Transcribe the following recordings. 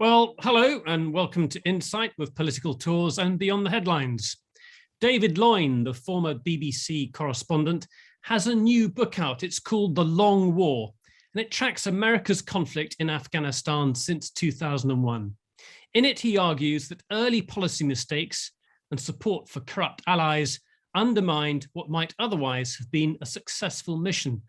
Well, hello and welcome to Insight with Political Tours and Beyond the Headlines. David Loyn, the former BBC correspondent, has a new book out. It's called The Long War, and it tracks America's conflict in Afghanistan since 2001. In it, he argues that early policy mistakes and support for corrupt allies undermined what might otherwise have been a successful mission,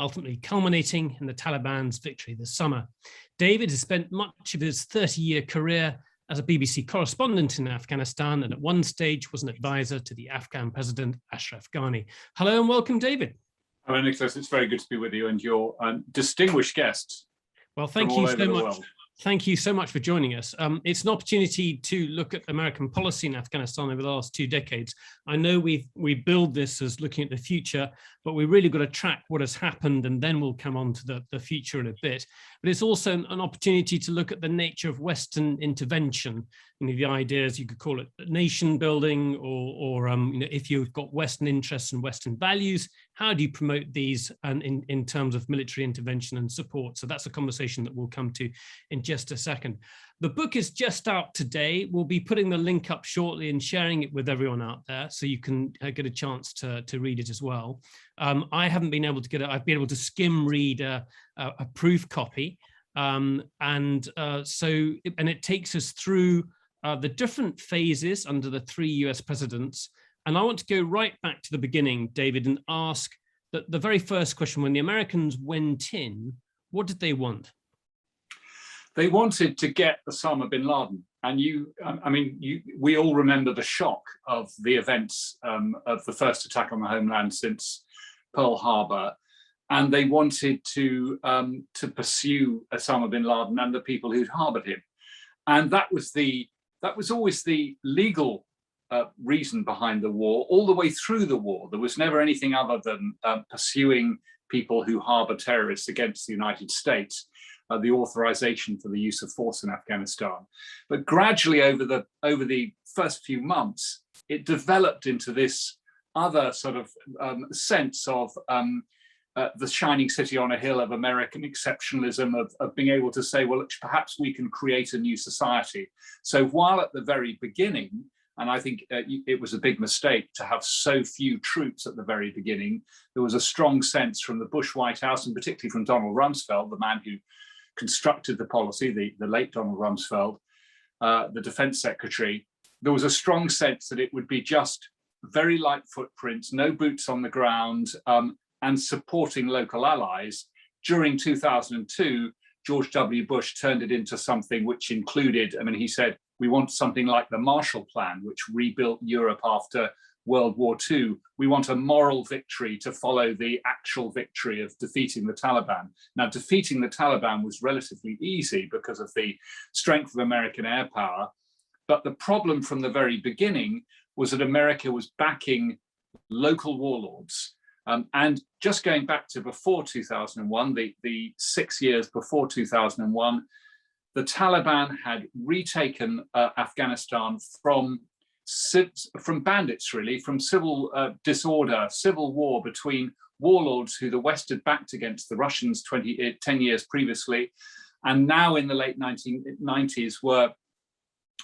ultimately culminating in the Taliban's victory this summer. David has spent much of his 30-year career as a BBC correspondent in Afghanistan, and at one stage was an advisor to the Afghan president, Ashraf Ghani. Hello and welcome, David. Hello, Nicholas. It's very good to be with you and your distinguished guests. Well, thank you so much. Thank you so much for joining us. It's an opportunity to look at American policy in Afghanistan over the last 2 decades. I know we build this as looking at the future, but we really got to track what has happened, and then we'll come on to the future in a bit. But it's also an opportunity to look at the nature of Western intervention. The ideas, you could call it nation building, or if you've got Western interests and Western values, how do you promote these and in terms of military intervention and support? So that's a conversation that we'll come to in just a second. The book is just out today. We'll be putting the link up shortly and sharing it with everyone out there, so you can get a chance to read it as well. I haven't been able to get it. I've been able to skim read a proof copy, and it takes us through the different phases under the 3 US presidents. And I want to go right back to the beginning, David, and ask that the very first question: when the Americans went in, what did they want? They wanted to get Osama bin Laden. And we all remember the shock of the events of the first attack on the homeland since Pearl Harbor. And they wanted to pursue Osama bin Laden and the people who'd harbored him. And that was always the legal reason behind the war. All the way through the war, there was never anything other than pursuing people who harbor terrorists against the United States. The authorization for the use of force in Afghanistan. But gradually over the first few months, it developed into this other sort of sense of the shining city on a hill of American exceptionalism, of being able to say, well, perhaps we can create a new society. So while at the very beginning, and I think it was a big mistake to have so few troops at the very beginning, there was a strong sense from the Bush White House, and particularly from Donald Rumsfeld, the man who constructed the policy, the late Donald Rumsfeld, the defense secretary. There was a strong sense that it would be just very light footprints, no boots on the ground, and supporting local allies. During 2002, George W. Bush turned it into something which included, he said, we want something like the Marshall Plan, which rebuilt Europe after World War II. We want a moral victory to follow the actual victory of defeating the Taliban. Now, defeating the Taliban was relatively easy because of the strength of American air power. But the problem from the very beginning was that America was backing local warlords. And just going back to before 2001, the 6 years before 2001, the Taliban had retaken Afghanistan from bandits, really, from civil disorder, civil war between warlords who the West had backed against the Russians 10 years previously, and now in the late 1990s were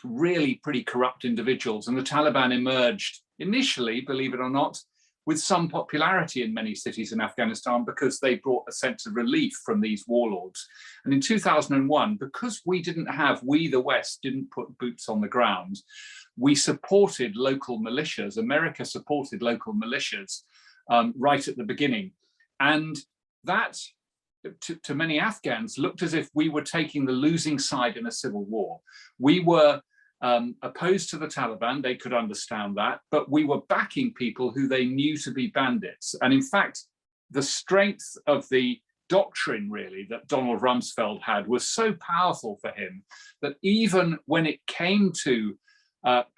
really pretty corrupt individuals. And the Taliban emerged initially, believe it or not, with some popularity in many cities in Afghanistan because they brought a sense of relief from these warlords. And in 2001, because we, the West, didn't put boots on the ground, we supported local militias. America supported local militias right at the beginning. And that, to many Afghans, looked as if we were taking the losing side in a civil war. We were opposed to the Taliban, they could understand that, but we were backing people who they knew to be bandits. And in fact, the strength of the doctrine, really, that Donald Rumsfeld had was so powerful for him that even when it came to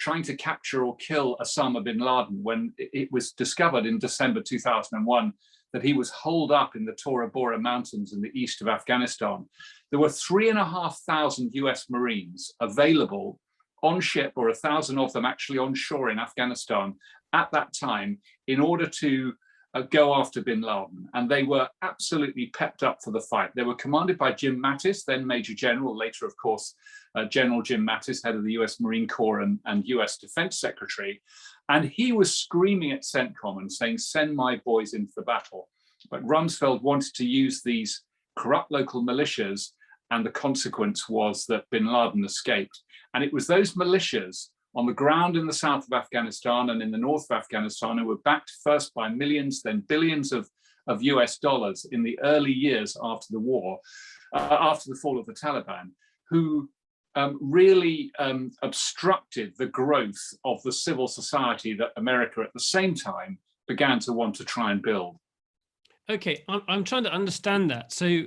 trying to capture or kill Osama bin Laden, when it was discovered in December 2001 that he was holed up in the Tora Bora Mountains in the east of Afghanistan, there were 3,500 US Marines available on ship, or 1,000 of them actually on shore in Afghanistan at that time, in order to go after bin Laden. And they were absolutely pepped up for the fight. They were commanded by Jim Mattis, then Major General, later, of course, General Jim Mattis, head of the US Marine Corps and US Defense Secretary. And he was screaming at CENTCOM and saying, send my boys into the battle. But Rumsfeld wanted to use these corrupt local militias, and the consequence was that bin Laden escaped. And it was those militias on the ground in the south of Afghanistan and in the north of Afghanistan, who were backed first by millions, then billions of US dollars in the early years after the war, after the fall of the Taliban, who really obstructed the growth of the civil society that America at the same time began to want to try and build. Okay, I'm trying to understand that. So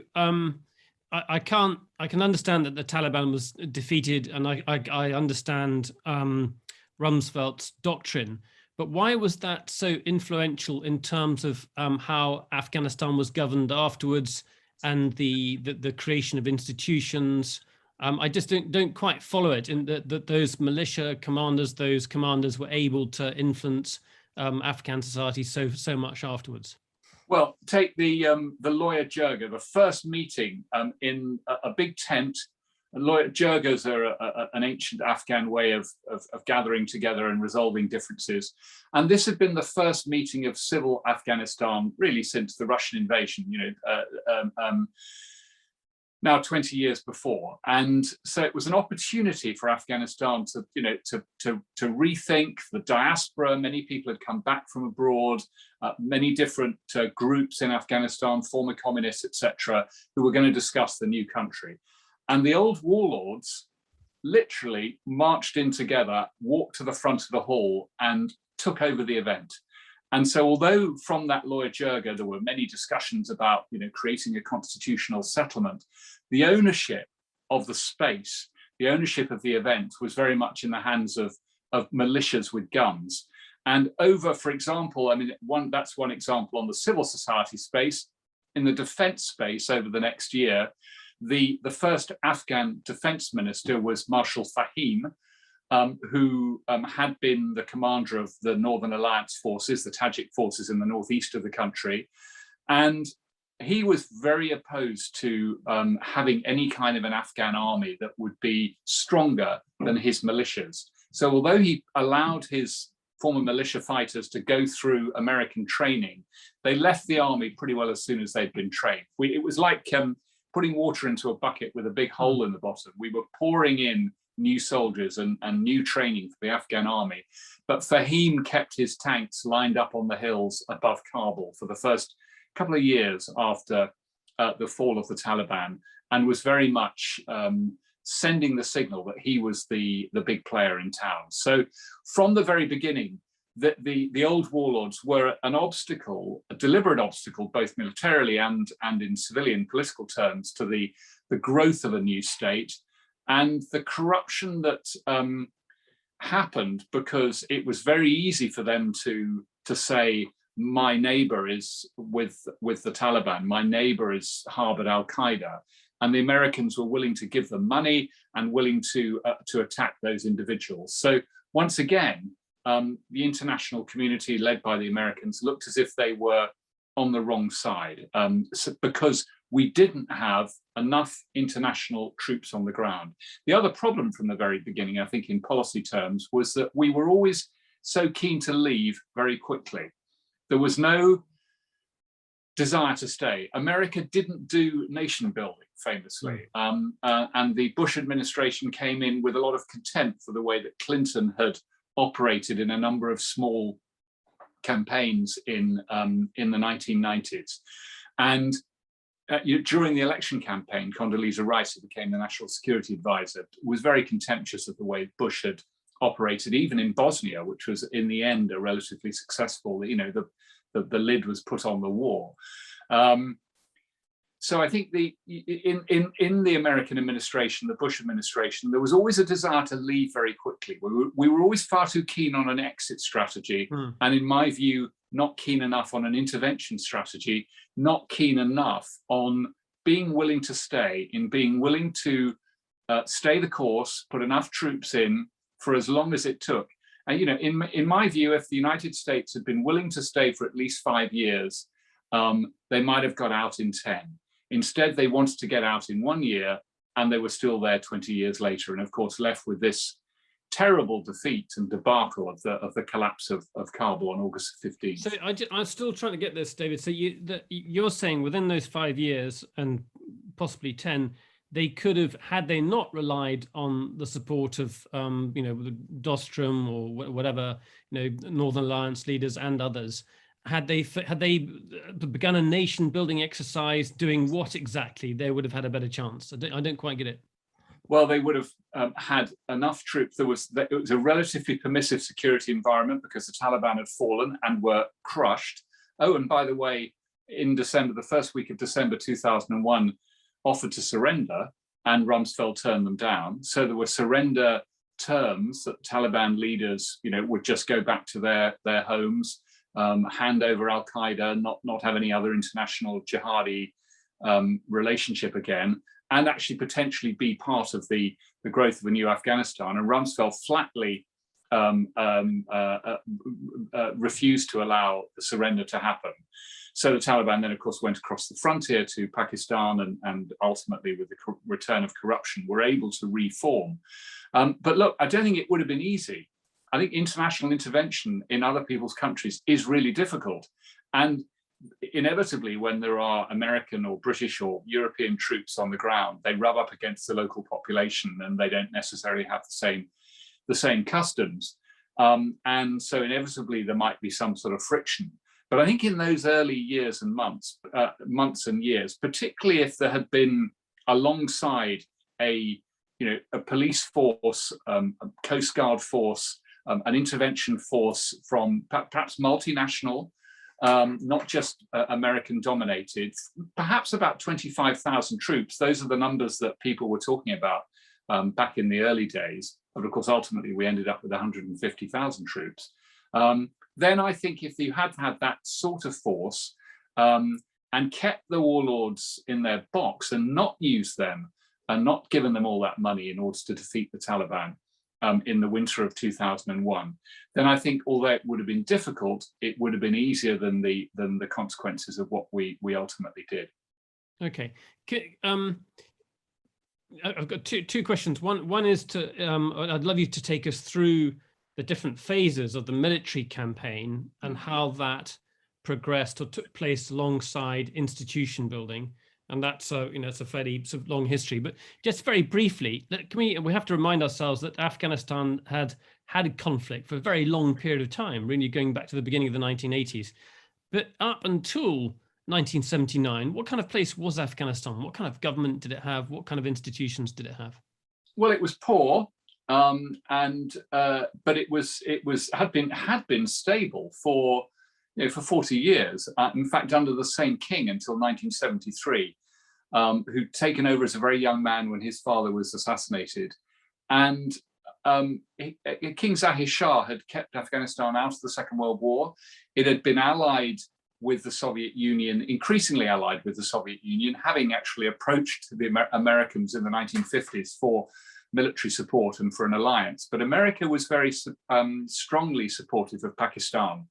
I can understand that the Taliban was defeated, and I understand Rumsfeld's doctrine, but why was that so influential in terms of how Afghanistan was governed afterwards and the creation of institutions? I just don't quite follow it in that those militia commanders, those commanders were able to influence Afghan society so much afterwards. Well, take the lawyer jirga, the first meeting in a big tent. Lawyer jirgas are an ancient Afghan way of gathering together and resolving differences. And this had been the first meeting of civil Afghanistan really since the Russian invasion, now 20 years before. And so it was an opportunity for Afghanistan to rethink the diaspora. Many people had come back from abroad, many different groups in Afghanistan, former communists, etc., who were going to discuss the new country. And the old warlords literally marched in together, walked to the front of the hall and took over the event. And so although from that lawyer jirga, there were many discussions about creating a constitutional settlement, the ownership of the space, the ownership of the event was very much in the hands of militias with guns. And over, for example, that's one example on the civil society space. In the defense space over the next year, the first Afghan defense minister was Marshal Fahim, who had been the commander of the Northern Alliance forces, the Tajik forces in the northeast of the country. And he was very opposed to having any kind of an Afghan army that would be stronger than his militias. So although he allowed his former militia fighters to go through American training, they left the army pretty well as soon as they'd been trained. It was like putting water into a bucket with a big hole in the bottom. We were pouring in new soldiers and new training for the Afghan army. But Fahim kept his tanks lined up on the hills above Kabul for the first couple of years after the fall of the Taliban, and was very much sending the signal that he was the big player in town. So from the very beginning, the old warlords were an obstacle, a deliberate obstacle, both militarily and in civilian political terms, to the growth of a new state. And the corruption that happened because it was very easy for them to say, my neighbor is with the Taliban, my neighbor is harbored al-Qaeda. And the Americans were willing to give them money and willing to attack those individuals. So once again, the international community led by the Americans looked as if they were on the wrong side because we didn't have enough international troops on the ground. The other problem from the very beginning, I think in policy terms, was that we were always so keen to leave very quickly. There was no desire to stay. America didn't do nation building, famously. And the Bush administration came in with a lot of contempt for the way that Clinton had operated in a number of small campaigns in the 1990s. And during the election campaign, Condoleezza Rice, who became the national security advisor, was very contemptuous of the way Bush had operated, even in Bosnia, which was in the end a relatively successful, the lid was put on the war. So I think in the American administration, the Bush administration, there was always a desire to leave very quickly. We were always far too keen on an exit strategy. And in my view, not keen enough on an intervention strategy, not keen enough on being willing to stay, in being willing to stay the course, put enough troops in for as long as it took. And in my view, if the United States had been willing to stay for at least 5 years, they might have got out in 10. Instead, they wanted to get out in 1 year, and they were still there 20 years later, and of course left with this terrible defeat and debacle of the collapse of Kabul on August 15th. So I'm still trying to get this, David. So you're saying within those 5 years and possibly 10, they could have, had they not relied on the support of the Dostrom or whatever, Northern Alliance leaders and others, had they begun a nation building exercise, doing what exactly, they would have had a better chance. I don't quite get it. Well, they would have had enough troops. It was a relatively permissive security environment because the Taliban had fallen and were crushed. Oh, and by the way, in December, the first week of December 2001, offered to surrender, and Rumsfeld turned them down. So there were surrender terms that Taliban leaders, would just go back to their homes, hand over Al-Qaeda, not have any other international jihadi relationship again, and actually potentially be part of the growth of a new Afghanistan. And Rumsfeld flatly refused to allow the surrender to happen. So the Taliban then, of course, went across the frontier to Pakistan, and ultimately, with the return of corruption, were able to reform. But look, I don't think it would have been easy. I think international intervention in other people's countries is really difficult. And inevitably, when there are American or British or European troops on the ground, they rub up against the local population, and they don't necessarily have the same customs. And so inevitably, there might be some sort of friction. But I think in those early years and months and years, particularly if there had been alongside a police force, a Coast Guard force, an intervention force from perhaps multinational, not just American dominated, perhaps about 25,000 troops. Those are the numbers that people were talking about back in the early days. But of course, ultimately, we ended up with 150,000 troops. Then I think if you had had that sort of force and kept the warlords in their box and not used them and not given them all that money in order to defeat the Taliban in the winter of 2001, then I think, although it would have been difficult, it would have been easier than the consequences of what we ultimately did. Okay. I've got two questions. One is I'd love you to take us through the different phases of the military campaign and how that progressed or took place alongside institution building. And that's it's a fairly sort of long history. But just very briefly, we have to remind ourselves that Afghanistan had conflict for a very long period of time, really going back to the beginning of the 1980s. But up until 1979, what kind of place was Afghanistan? What kind of government did it have? What kind of institutions did it have? Well, it was poor. But it had been stable for 40 years. In fact, under the same king until 1973, who'd taken over as a very young man when his father was assassinated, and King Zahir Shah had kept Afghanistan out of the Second World War. It had been allied with the Soviet Union, increasingly allied with the Soviet Union, having actually approached the Americans in the 1950s for military support and for an alliance. But America was very strongly supportive of Pakistan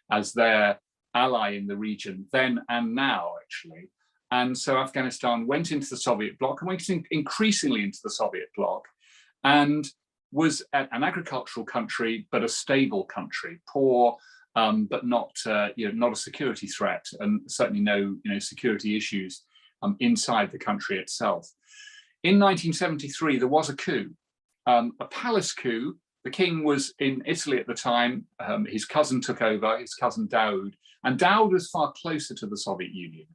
as their ally in the region then and now, actually. And so Afghanistan went into the Soviet bloc and went increasingly into the Soviet bloc, and was an agricultural country, but a stable country, poor, but not not a security threat, and certainly no security issues inside the country itself. In 1973, there was a coup, a palace coup. The king was in Italy at the time. His cousin took over, his cousin Daoud, and Daoud was far closer to the Soviet Union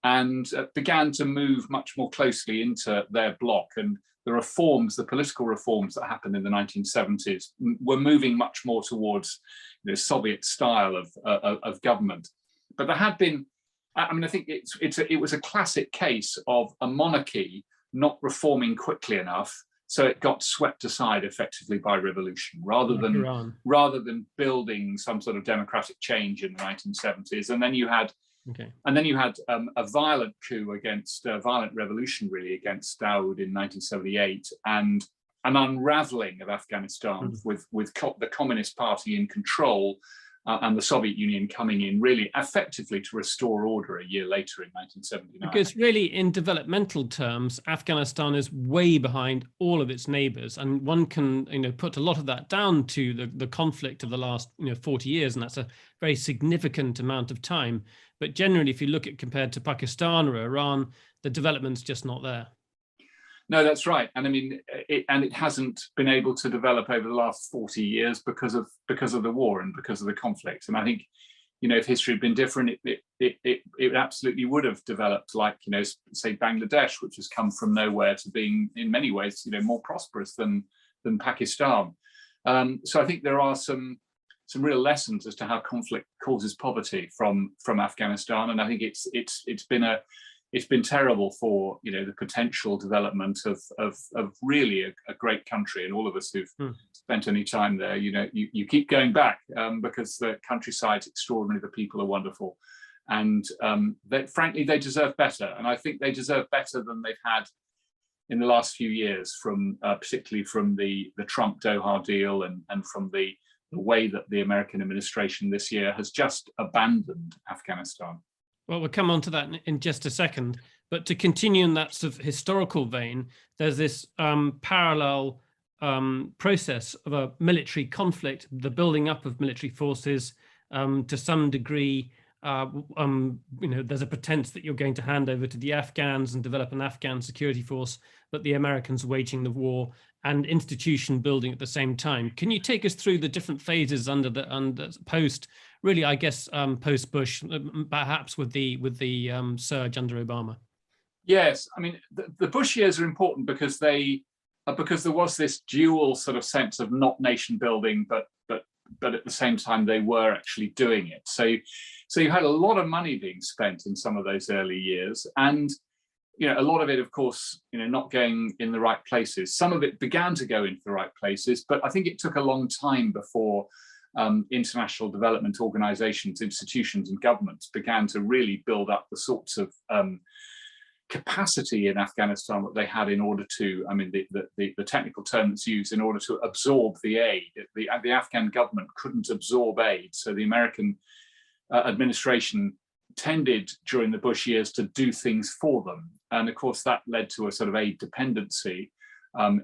and began to move much more closely into their bloc. And the reforms, the political reforms that happened in the 1970s were moving much more towards the Soviet style of government. But there had been, I think it was a classic case of a monarchy not reforming quickly enough, so it got swept aside effectively by revolution, rather than building some sort of democratic change in the 1970s. And then you had a violent coup against violent revolution, really, against Daoud in 1978, and an unraveling of Afghanistan with the Communist Party in control and the Soviet Union coming in really effectively to restore order a year later in 1979. Because really, in developmental terms, Afghanistan is way behind all of its neighbors, and one can, put a lot of that down to the conflict of the last, 40 years, and that's a very significant amount of time. But generally, if you look at compared to Pakistan or Iran, the development's just not there. No, that's right, and I mean, it hasn't been able to develop over the last 40 years because of the war and because of the conflict. And I think, if history had been different, it absolutely would have developed, like, say Bangladesh, which has come from nowhere to being, in many ways, more prosperous than Pakistan. So I think there are some real lessons as to how conflict causes poverty from Afghanistan, and I think it's been terrible for the potential development of really a great country. And all of us who've spent any time there, you keep going back because the countryside's extraordinary, the people are wonderful, and frankly they deserve better. And I think they deserve better than they've had in the last few years, from particularly from the Trump Doha deal and from the way that the American administration this year has just abandoned Afghanistan. Well, we'll come on to that in just a second. But to continue in that sort of historical vein, there's this parallel process of a military conflict, the building up of military forces to some degree. There's a pretense that you're going to hand over to the Afghans and develop an Afghan security force, but the Americans waging the war and institution building at the same time. Can you take us through the different phases under post? Really, I guess post-Bush, perhaps with the surge under Obama. Yes, I mean the Bush years are important because there was this dual sort of sense of not nation building, but at the same time they were actually doing it. So you had a lot of money being spent in some of those early years, and a lot of it, of course, not going in the right places. Some of it began to go into the right places, but I think it took a long time before international development organizations, institutions and governments began to really build up the sorts of capacity in Afghanistan that they had in order to, the technical term that's used, in order to absorb the aid. The Afghan government couldn't absorb aid, so the American administration tended during the Bush years to do things for them. And of course that led to a sort of aid dependency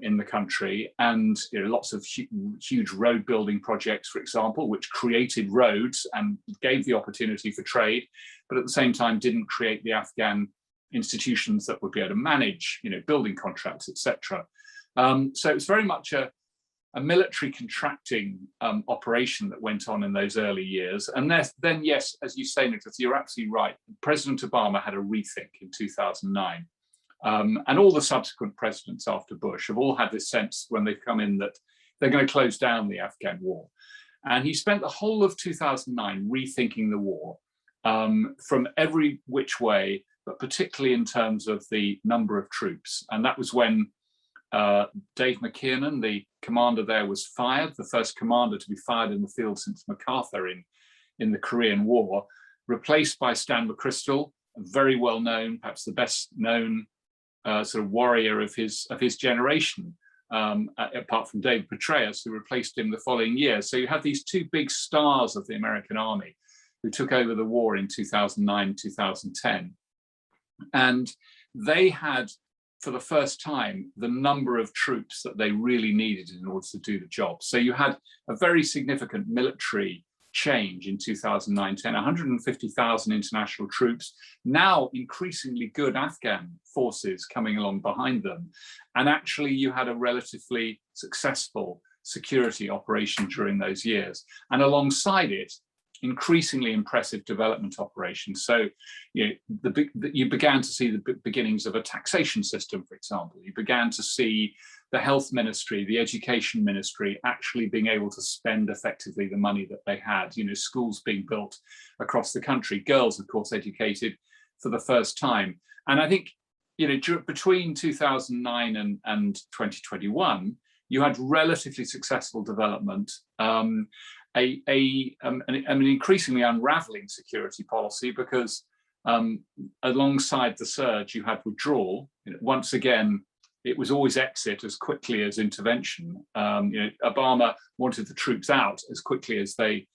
in the country, and lots of huge road building projects, for example, which created roads and gave the opportunity for trade, but at the same time didn't create the Afghan institutions that would be able to manage, building contracts, etc. So it's very much a military contracting operation that went on in those early years. And then, yes, as you say, Nicholas, you're absolutely right. President Obama had a rethink in 2009. And all the subsequent presidents after Bush have all had this sense when they've come in that they're going to close down the Afghan war. And he spent the whole of 2009 rethinking the war from every which way, but particularly in terms of the number of troops. And that was when Dave McKiernan, the commander there, was fired, the first commander to be fired in the field since MacArthur in the Korean War, replaced by Stan McChrystal, a very well known, perhaps the best known sort of warrior of his generation, apart from David Petraeus, who replaced him the following year. So you have these two big stars of the American army who took over the war in 2009, 2010. And they had, for the first time, the number of troops that they really needed in order to do the job. So you had a very significant military change in 2009-10, 150,000 international troops, now increasingly good Afghan forces coming along behind them. And actually you had a relatively successful security operation during those years. And alongside it, increasingly impressive development operations. So you began to see the beginnings of a taxation system, for example. You began to see the health ministry, the education ministry actually being able to spend effectively the money that they had, schools being built across the country, girls, of course, educated for the first time. And I think, between 2009 and 2021, you had relatively successful development, an increasingly unraveling security policy, because alongside the surge, you had withdrawal. Once again, it was always exit as quickly as intervention. Obama wanted the troops out as quickly as they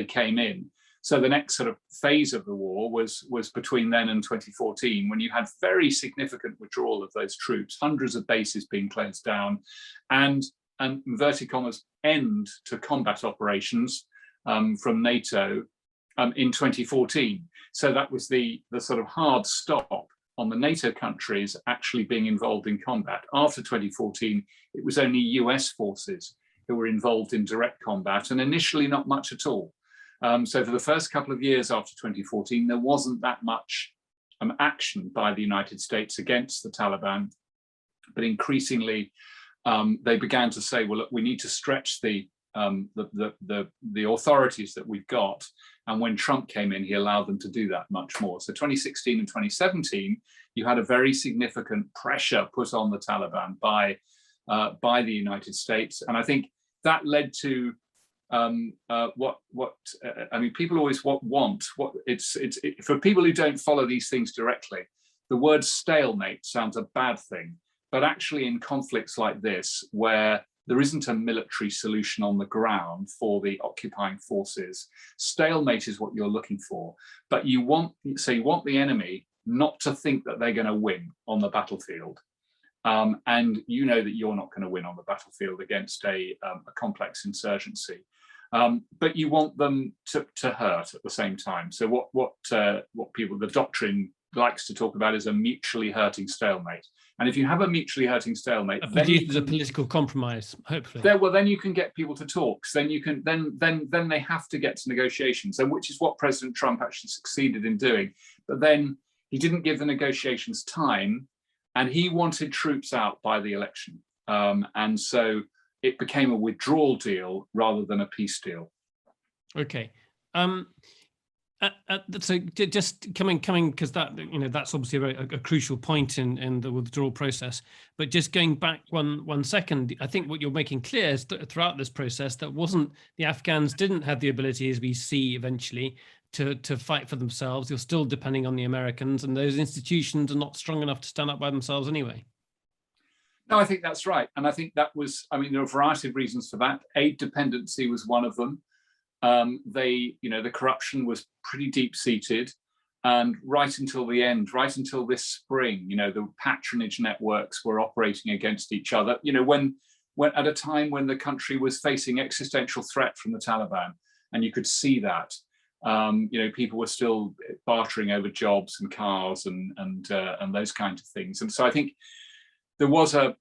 came in. So the next sort of phase of the war was between then and 2014, when you had very significant withdrawal of those troops, hundreds of bases being closed down, and inverted commas end to combat operations from NATO in 2014. So that was the sort of hard stop on the NATO countries actually being involved in combat. After 2014, it was only US forces who were involved in direct combat, and initially not much at all. So for the first couple of years after 2014, there wasn't that much action by the United States against the Taliban, but increasingly they began to say, well, look, we need to stretch the authorities that we've got. And when Trump came in, he allowed them to do that much more. So 2016 and 2017, you had a very significant pressure put on the Taliban by the United States, and I think that led to people always want for people who don't follow these things directly, the word stalemate sounds a bad thing, but actually in conflicts like this, where there isn't a military solution on the ground for the occupying forces, stalemate is what you're looking for. But you want the enemy not to think that they're going to win on the battlefield. And you know that you're not going to win on the battlefield against a complex insurgency. But you want them to hurt at the same time. So what the doctrine likes to talk about is a mutually hurting stalemate. And if you have a mutually hurting stalemate, then there's a political compromise, hopefully. Then you can get people to talk. So then you can then they have to get to negotiations, and which is what President Trump actually succeeded in doing. But then he didn't give the negotiations time, and he wanted troops out by the election, and so it became a withdrawal deal rather than a peace deal. Okay. So just coming because that's obviously a crucial point in the withdrawal process. But just going back one second, I think what you're making clear is that throughout this process, the Afghans didn't have the ability, as we see eventually, to fight for themselves. You're still depending on the Americans, and those institutions are not strong enough to stand up by themselves anyway. No, I think that's right. And I think that was, there are a variety of reasons for that. Aid dependency was one of them. The corruption was pretty deep-seated. And right until the end, right until this spring, the patronage networks were operating against each other. When at a time when the country was facing existential threat from the Taliban, and you could see that, people were still bartering over jobs and cars and those kinds of things. And so I think there wasn't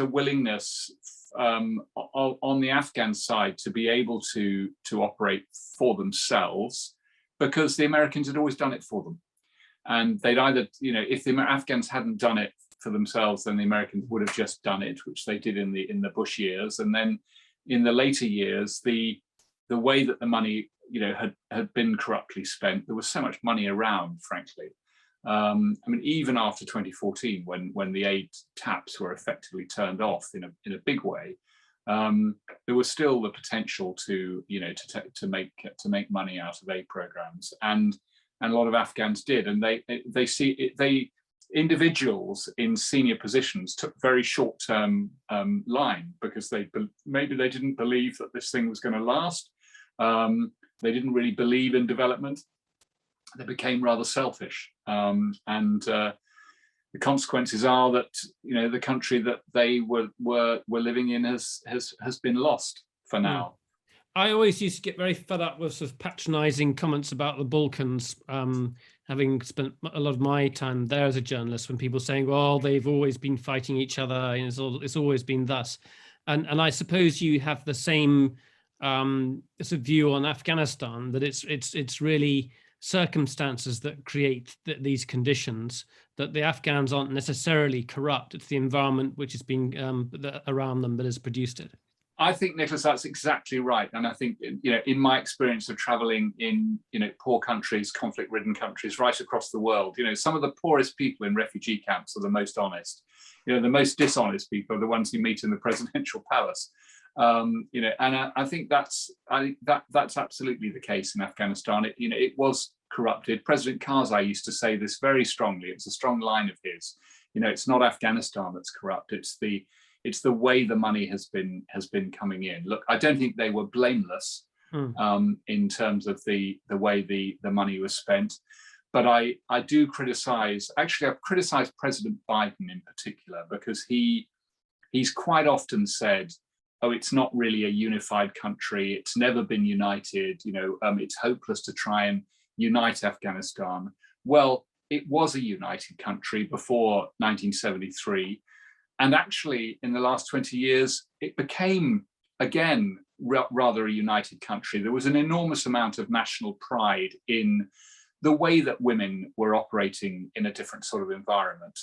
a willingness on the Afghan side to be able to operate for themselves, because the Americans had always done it for them. And they'd either, if the Afghans hadn't done it for themselves, then the Americans would have just done it, which they did in the Bush years. And then in the later years, the way that the money, had been corruptly spent, there was so much money around, frankly. Even after 2014, when the aid taps were effectively turned off in a big way, there was still the potential to make money out of aid programs, and a lot of Afghans did, and individuals in senior positions took very short-term line, because maybe they didn't believe that this thing was going to last. They didn't really believe in development. They became rather selfish, and the consequences are that the country that they were living in has been lost for now. I always used to get very fed up with sort of patronising comments about the Balkans, having spent a lot of my time there as a journalist, when people saying, "Well, they've always been fighting each other, and it's always been thus," and I suppose you have the same sort of view on Afghanistan, that it's really circumstances that create these conditions, that the Afghans aren't necessarily corrupt. It's the environment which has been around them that has produced it. I think, Nicholas, that's exactly right. And I think, in my experience of traveling in, poor countries, conflict-ridden countries right across the world, some of the poorest people in refugee camps are the most honest. The most dishonest people are the ones you meet in the presidential palace. And I think that's absolutely the case in Afghanistan. It was corrupted. President Karzai used to say this very strongly. It's a strong line of his. it's not Afghanistan that's corrupt. It's the way the money has been coming in. Look, I don't think they were blameless in terms of the way the money was spent. But I do criticize, actually I've criticized President Biden in particular, because he's quite often said, oh, it's not really a unified country. It's never been united. It's hopeless to try and unite Afghanistan. Well, it was a united country before 1973. And actually, in the last 20 years, it became, again, rather a united country. There was an enormous amount of national pride in the way that women were operating in a different sort of environment.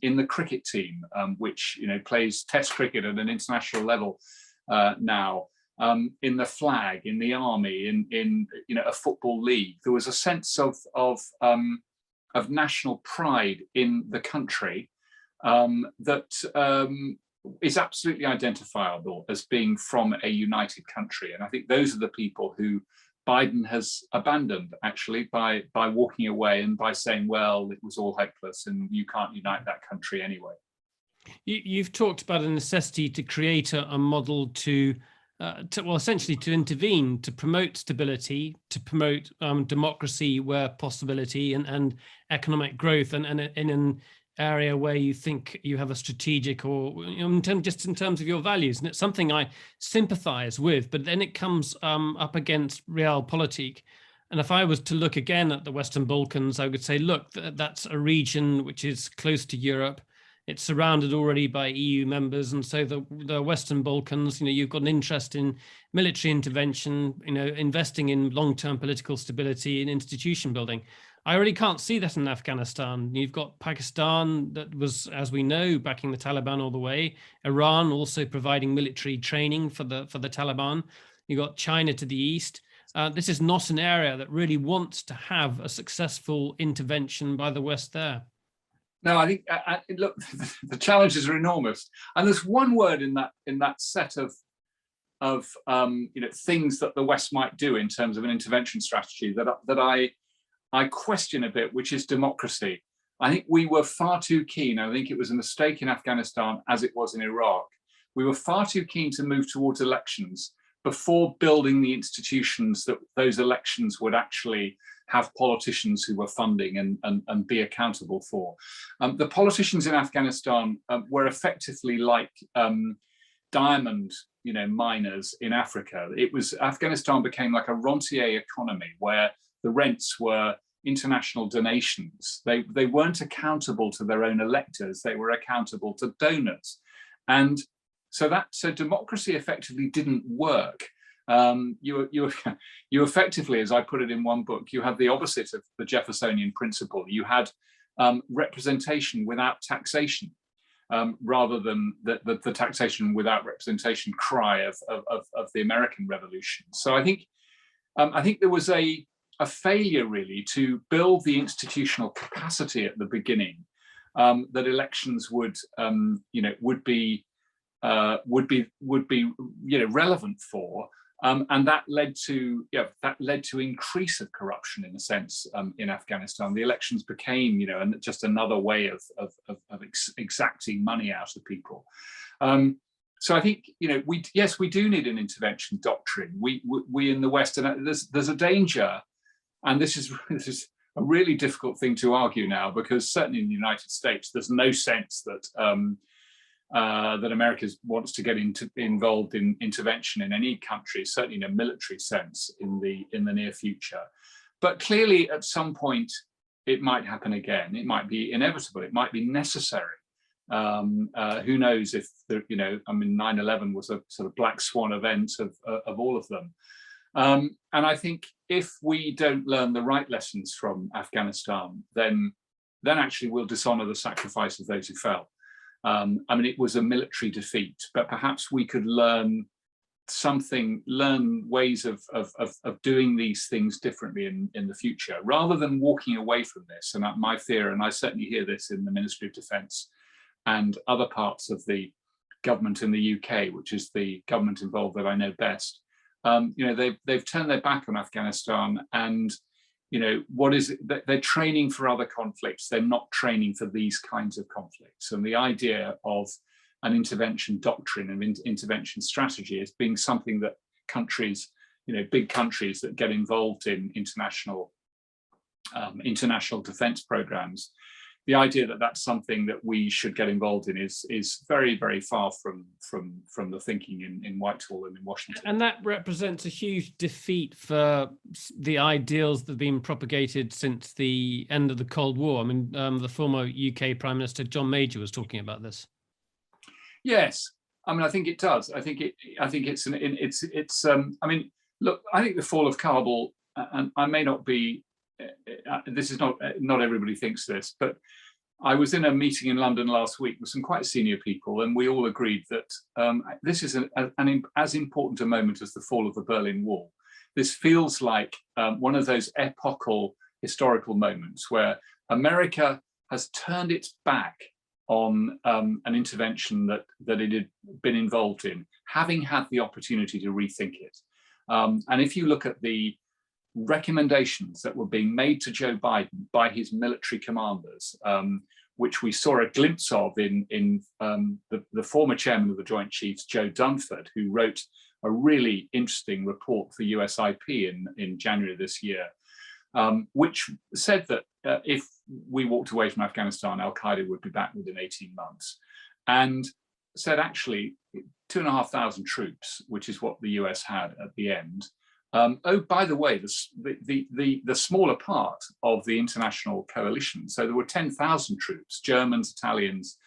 In the cricket team, which plays Test cricket at an international level now, in the flag, in the army, in a football league, there was a sense of national pride in the country that is absolutely identifiable as being from a united country. And I think those are the people who Biden has abandoned, actually, by walking away and by saying, well, it was all hopeless and you can't unite that country anyway. You've talked about a necessity to create a model to essentially to intervene, to promote stability, to promote democracy where possibility, and economic growth, and in an area where you think you have a strategic, or just in terms of your values. And it's something I sympathize with, but then it comes up against realpolitik. And if I was to look again at the Western Balkans, I would say, look, that's a region which is close to Europe. It's surrounded already by EU members. And so the Western Balkans, you've got an interest in military intervention, investing in long-term political stability and institution building. I really can't see that in Afghanistan. You've got Pakistan that was, as we know, backing the Taliban all the way. Iran also providing military training for the Taliban. You've got China to the east. This is not an area that really wants to have a successful intervention by the West there. No, I think look, the challenges are enormous, and there's one word in that set of things that the West might do in terms of an intervention strategy that I question a bit, which is democracy. I think we were far too keen. I think it was a mistake in Afghanistan, as it was in Iraq. We were far too keen to move towards elections before building the institutions that those elections would actually have politicians who were funding and be accountable for. The politicians in Afghanistan were effectively like diamond miners in Africa. Afghanistan became like a rentier economy where the rents were international donations. They weren't accountable to their own electors. They were accountable to donors. And so democracy effectively didn't work. You effectively, as I put it in one book, you had the opposite of the Jeffersonian principle. You had representation without taxation, rather than the taxation without representation cry of the American Revolution. So I think there was a failure really to build the institutional capacity at the beginning that elections would be relevant for, and that led to increase of corruption in a sense in Afghanistan. The elections became just another way of exacting money out of people. So I think we do need an intervention doctrine. We in the West, and there's a danger. And this is a really difficult thing to argue now, because certainly in the United States, there's no sense that that America wants to get involved in intervention in any country, certainly in a military sense, in the near future. But clearly, at some point, it might happen again. It might be inevitable. It might be necessary. Who knows if 9/11 was a sort of black swan event of all of them. And I think if we don't learn the right lessons from Afghanistan, then actually we'll dishonor the sacrifice of those who fell. It was a military defeat, but perhaps we could learn ways of doing these things differently in the future, rather than walking away from this. And my fear, and I certainly hear this in the Ministry of Defence and other parts of the government in the UK, which is the government involved that I know best, they've turned their back on Afghanistan, and what is it that they're training for other conflicts? They're not training for these kinds of conflicts. And the idea of an intervention doctrine and intervention strategy as being something that countries, big countries that get involved in international defense programs, the idea that that's something that we should get involved in is very, very far from the thinking in Whitehall and in Washington. And that represents a huge defeat for the ideals that have been propagated since the end of the Cold War. I mean, the former UK Prime Minister John Major was talking about this. Yes, I mean, I think it does. I think I mean, look, I think the fall of Kabul, and I may not be. This is not everybody thinks this, but I was in a meeting in London last week with some quite senior people, and we all agreed that this is as important a moment as the fall of the Berlin Wall. This feels like one of those epochal historical moments where America has turned its back on an intervention that it had been involved in, having had the opportunity to rethink it. And if you look at the recommendations that were being made to Joe Biden by his military commanders, which we saw a glimpse of in the former chairman of the Joint Chiefs, Joe Dunford, who wrote a really interesting report for USIP in January this year, which said that if we walked away from Afghanistan, Al-Qaeda would be back within 18 months, and said actually 2,500 troops, which is what the US had at the end. Oh, by the way, the smaller part of the international coalition. So there were 10,000 troops, Germans, Italians,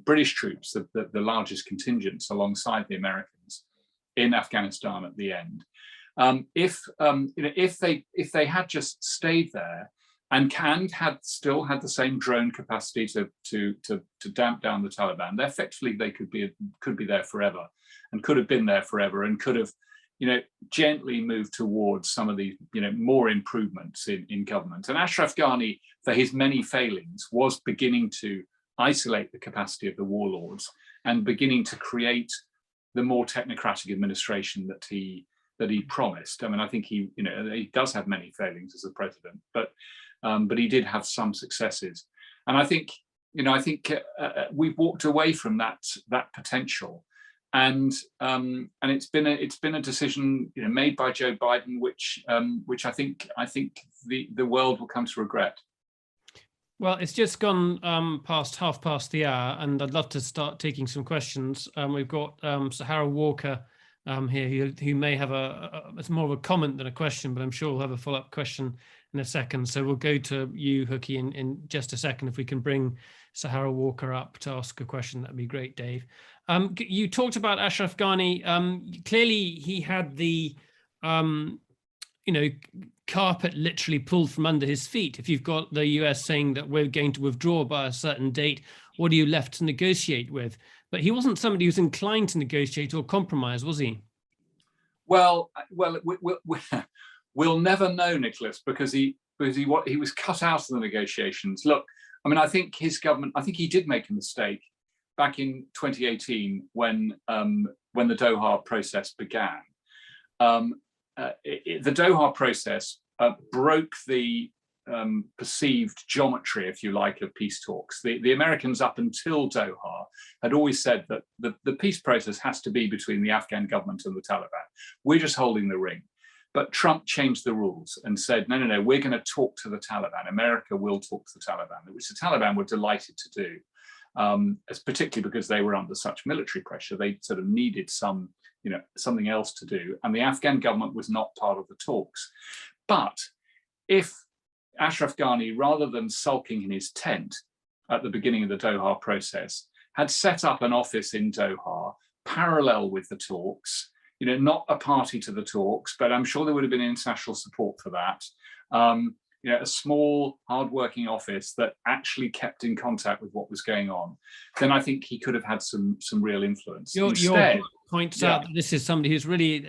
British troops, the largest contingents alongside the Americans in Afghanistan at the end. If they had just stayed there and still had the same drone capacity to damp down the Taliban, effectively they could be there forever, and could have been there forever, and could have gently moved towards some of the, more improvements in government. And Ashraf Ghani, for his many failings, was beginning to isolate the capacity of the warlords and beginning to create the more technocratic administration that he promised. I mean, I think he does have many failings as a president, but he did have some successes. And I think we've walked away from that potential. And it's been a decision made by Joe Biden, which I think the world will come to regret. Well, it's just gone past 1/2 hour, and I'd love to start taking some questions. We've got Sahara Walker here, who may have it's more of a comment than a question, but I'm sure we'll have a follow-up question in a second. So we'll go to you, Hookie, in just a second. If we can bring Sahara Walker up to ask a question, that'd be great, Dave. You talked about Ashraf Ghani. Clearly, he had the, carpet literally pulled from under his feet. If you've got the US saying that we're going to withdraw by a certain date, what are you left to negotiate with? But he wasn't somebody who's inclined to negotiate or compromise, was he? Well, we'll never know, Nicholas, because he was cut out of the negotiations. Look, I mean, I think his government, I think he did make a mistake back in 2018 when the Doha process began. The Doha process broke the perceived geometry, if you like, of peace talks. The Americans, up until Doha, had always said that the peace process has to be between the Afghan government and the Taliban. We're just holding the ring. But Trump changed the rules and said, no, we're going to talk to the Taliban. America will talk to the Taliban, which the Taliban were delighted to do, particularly because they were under such military pressure. They sort of needed something else to do. And the Afghan government was not part of the talks. But if Ashraf Ghani, rather than sulking in his tent at the beginning of the Doha process, had set up an office in Doha parallel with the talks, not a party to the talks, but I'm sure there would have been international support for that. A small, hardworking office that actually kept in contact with what was going on, then I think he could have had some real influence. Your points out that this is somebody who's really,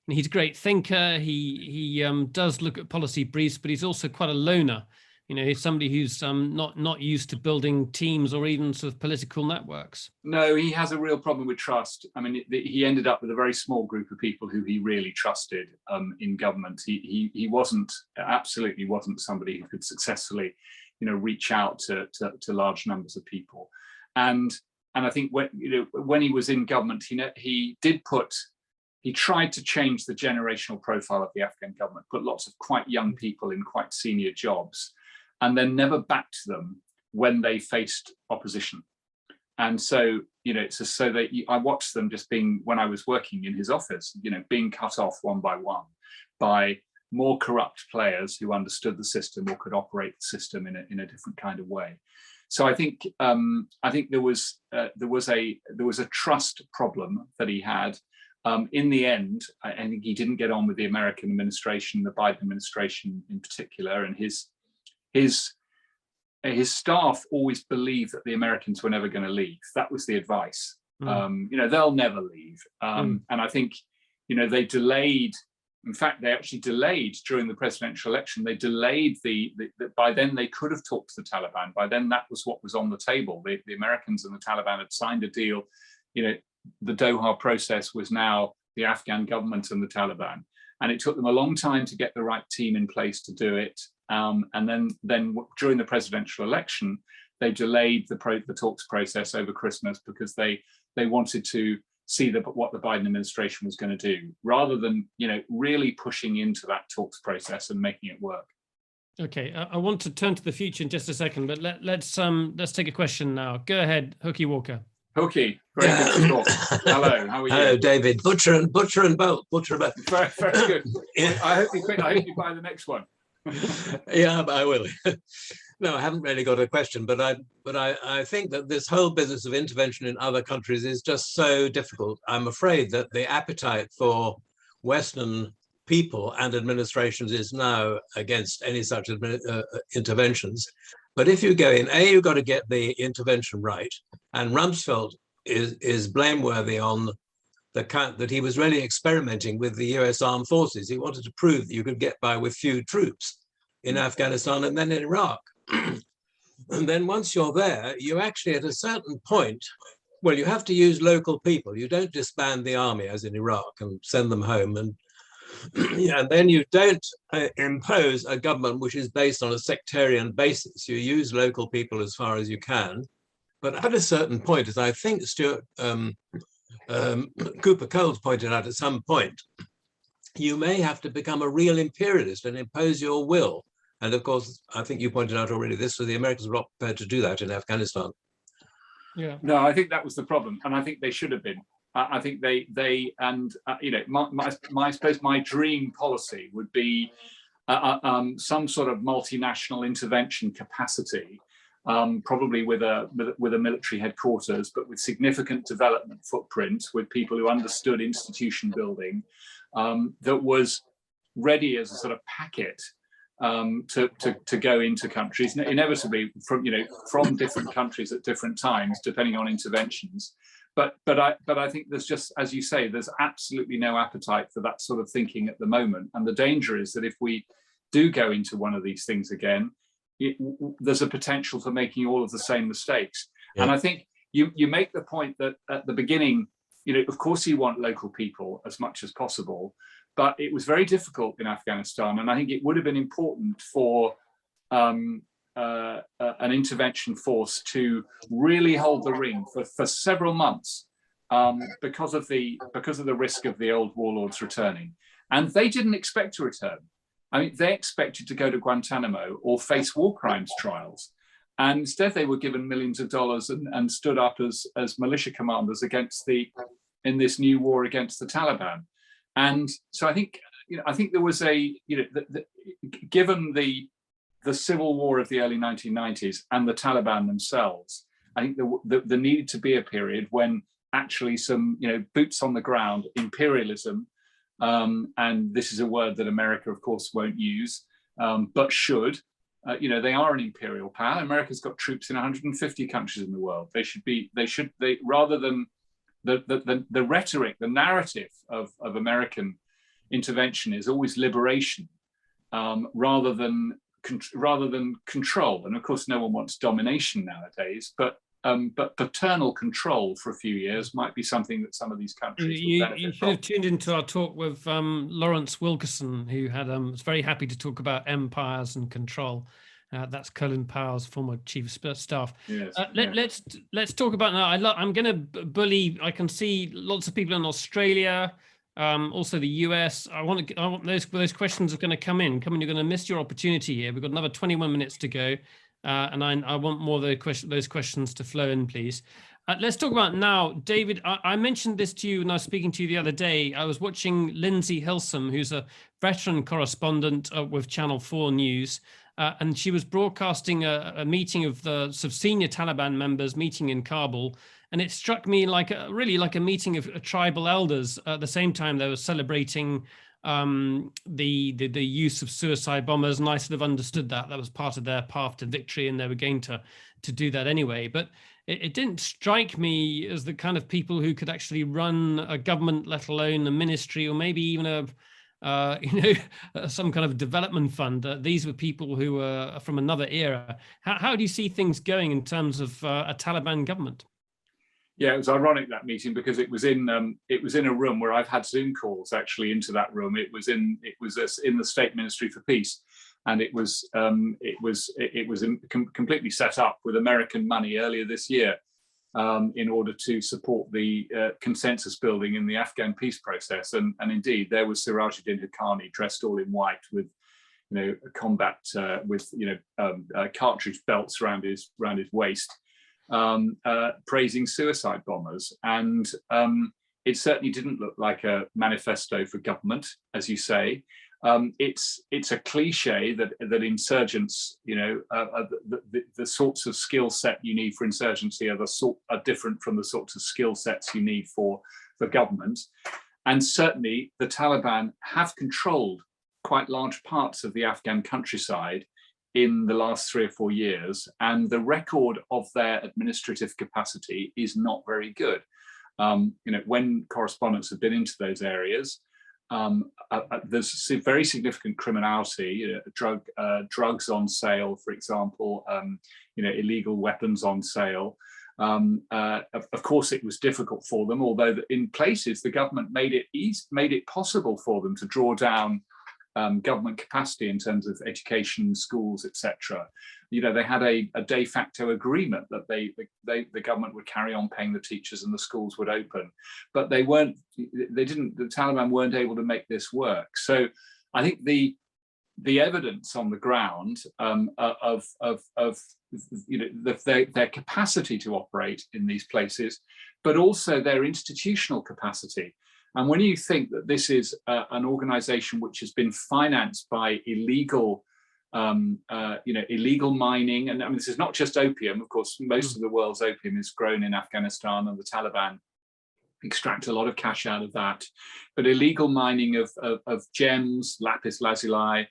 he's a great thinker. He does look at policy briefs, but he's also quite a loner. You know, he's somebody who's not used to building teams or even sort of political networks. No, he has a real problem with trust. I mean, he ended up with a very small group of people who he really trusted in government. He absolutely wasn't somebody who could successfully, you know, reach out to large numbers of people. And I think when he was in government, he tried to change the generational profile of the Afghan government, put lots of quite young people in quite senior jobs, and then never backed them when they faced opposition. And so, you know, it's just so that I watched them just when I was working in his office, you know, being cut off one by one by more corrupt players who understood the system or could operate the system in a different kind of way. So I think there was a trust problem that he had. In the end, I think he didn't get on with the American administration, the Biden administration in particular, and his staff always believed that the Americans were never going to leave. That was the advice. You know, they'll never leave. And I think, you know, they delayed. In fact, they actually delayed during the presidential election. They delayed by then they could have talked to the Taliban. By then that was what was on the table. The Americans and the Taliban had signed a deal. You know, the Doha process was now the Afghan government and the Taliban. And it took them a long time to get the right team in place to do it. And then during the presidential election, they delayed the talks process over Christmas because they wanted to see what the Biden administration was going to do, rather than, you know, really pushing into that talks process and making it work. Okay, I want to turn to the future in just a second, but let's take a question now. Go ahead, Hookie Walker. Hookie, very good to talk. Hello, how are you? Hello, David. Butcher and bolt. Very, very good. Yeah. I hope you buy the next one. Yeah, I will. No, I haven't really got a question, but I think that this whole business of intervention in other countries is just so difficult. I'm afraid that the appetite for Western people and administrations is now against any such interventions. But if you go in, you've got to get the intervention right. And Rumsfeld is blameworthy on the count that he was really experimenting with the US armed forces. He wanted to prove that you could get by with few troops in Afghanistan and then in Iraq. And then once you're there, you actually at a certain point, well, you have to use local people. You don't disband the army as in Iraq and send them home. And then you don't impose a government which is based on a sectarian basis. You use local people as far as you can. But at a certain point, as I think Stuart Cooper Coles pointed out at some point, you may have to become a real imperialist and impose your will. And of course, I think you pointed out already, the Americans were not prepared to do that in Afghanistan. Yeah. No, I think that was the problem, and I think they should have been. I think they you know, I suppose my dream policy would be some sort of multinational intervention capacity, probably with a military headquarters, but with significant development footprint, with people who understood institution building, that was ready as a sort of packet to go into countries, inevitably from different countries at different times, depending on interventions. But I think there's just, as you say, there's absolutely no appetite for that sort of thinking at the moment. And the danger is that if we do go into one of these things again, there's a potential for making all of the same mistakes. Yeah. And I think you make the point that at the beginning, you know, of course you want local people as much as possible, but it was very difficult in Afghanistan. And I think it would have been important for an intervention force to really hold the ring for several months because of the risk of the old warlords returning. And they didn't expect to return. I mean, they expected to go to Guantanamo or face war crimes trials. And instead they were given millions of dollars and stood up as militia commanders in this new war against the Taliban. And so I think there was given the civil war of the early 1990s and the Taliban themselves, I think there needed to be a period when actually some, boots on the ground imperialism, and this is a word that America, of course, won't use, but should. They are an imperial power. America's got troops in 150 countries in the world. They rather than the rhetoric, the narrative of American intervention is always liberation, rather than control. And of course, no one wants domination nowadays, but paternal control for a few years might be something that some of these countries would benefit you should from. have tuned into our talk with Lawrence Wilkerson, who was very happy to talk about empires and control. That's Colin Powell's former chief of staff. Yes, let's talk about now. I'm going to bully. I can see lots of people in Australia, also the US. I want those questions are going to come in. You're going to miss your opportunity here. We've got another 21 minutes to go. And I want more of those questions to flow in, please. Let's talk about now, David. I mentioned this to you when I was speaking to you the other day. I was watching Lindsay Hilsum, who's a veteran correspondent with Channel 4 News, and she was broadcasting a meeting of the sort of senior Taliban members meeting in Kabul, and it struck me like a meeting of tribal elders. At the same time, they were celebrating the use of suicide bombers, and I sort of understood that was part of their path to victory, and they were going to do that anyway. But it didn't strike me as the kind of people who could actually run a government, let alone a ministry, or maybe even some kind of development fund. These were people who were from another era. How do you see things going in terms of a Taliban government? Yeah, it was ironic, that meeting, because it was in a room where I've had Zoom calls actually into that room. It was in the State Ministry for Peace, and it was completely set up with American money earlier this year in order to support the consensus building in the Afghan peace process. And indeed, there was Sirajuddin Haqqani dressed all in white with combat with cartridge belts around his waist. Praising suicide bombers, and it certainly didn't look like a manifesto for government, as you say. It's a cliche that insurgents, the sorts of skill set you need for insurgency are different from the sorts of skill sets you need for government. And certainly the Taliban have controlled quite large parts of the Afghan countryside in the last 3 or 4 years, and the record of their administrative capacity is not very good. When correspondents have been into those areas, there's very significant criminality, drugs on sale, for example, illegal weapons on sale. Of course, it was difficult for them, although in places the government made it possible for them to draw down government capacity in terms of education, schools, etc. They had a de facto agreement that the government would carry on paying the teachers and the schools would open, but the Taliban weren't able to make this work. So I think the evidence on the ground of their capacity to operate in these places, but also their institutional capacity. And when you think that this is an organization which has been financed by illegal mining, and I mean, this is not just opium. Of course, most of the world's opium is grown in Afghanistan, and the Taliban extract a lot of cash out of that. But illegal mining of gems, lapis lazuli,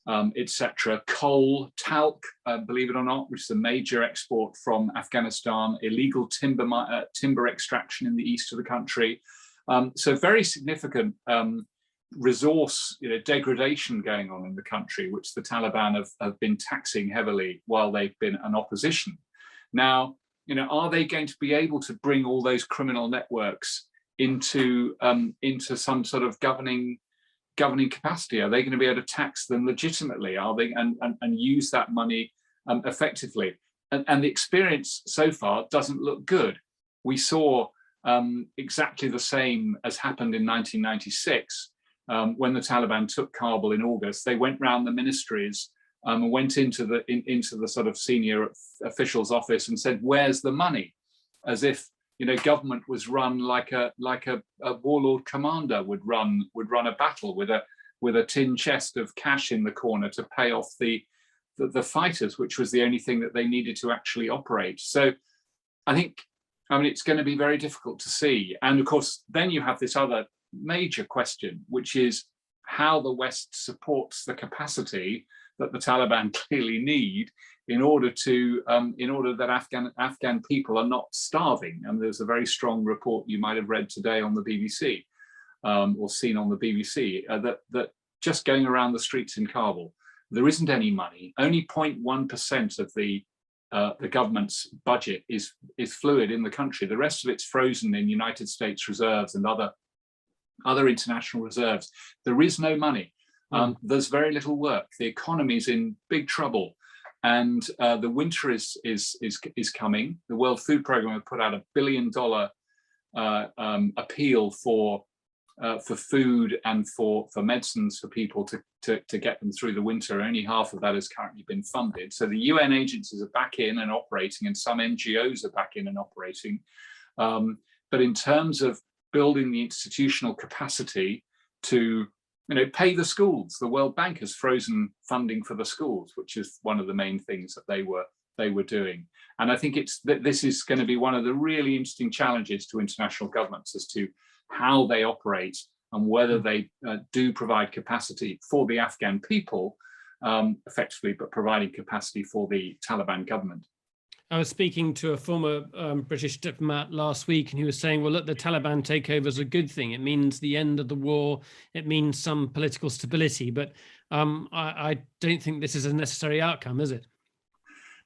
etc., coal, talc, believe it or not, which is a major export from Afghanistan, illegal timber extraction in the east of the country. So very significant resource degradation going on in the country, which the Taliban have been taxing heavily while they've been an opposition. Now, are they going to be able to bring all those criminal networks into some sort of governing capacity? Are they going to be able to tax them legitimately? Are they and use that money effectively? And the experience so far doesn't look good. We saw exactly the same as happened in 1996 when the Taliban took Kabul in August. They went round the ministries and went into the sort of senior official's office and said, "Where's the money?" As if government was run like a warlord commander would run a battle with a tin chest of cash in the corner to pay off the fighters, which was the only thing that they needed to actually operate. So I think, it's going to be very difficult to see. And of course, then you have this other major question, which is how the West supports the capacity that the Taliban clearly need in order that Afghan people are not starving. And there's a very strong report you might have read today on the BBC or seen on the BBC that just going around the streets in Kabul, There isn't any money. Only 0.1% of the government's budget is fluid in the country. The rest of it's frozen in United States reserves and other international reserves. There is no money. There's very little work. The economy's in big trouble, and the winter is coming. The World Food Programme have put out $1 billion appeal for food and for medicines for people to get them through the winter. Only half of that has currently been funded. So the UN agencies are back in and operating, and some NGOs are back in and operating. But in terms of building the institutional capacity to pay the schools, the World Bank has frozen funding for the schools, which is one of the main things that they were doing. And I think this is going to be one of the really interesting challenges to international governments as to how they operate and whether they do provide capacity for the Afghan people effectively, but providing capacity for the Taliban government. I was speaking to a former British diplomat last week, and he was saying, well, look, the Taliban takeover is a good thing. It means the end of the war. It means some political stability. But I don't think this is a necessary outcome, is it?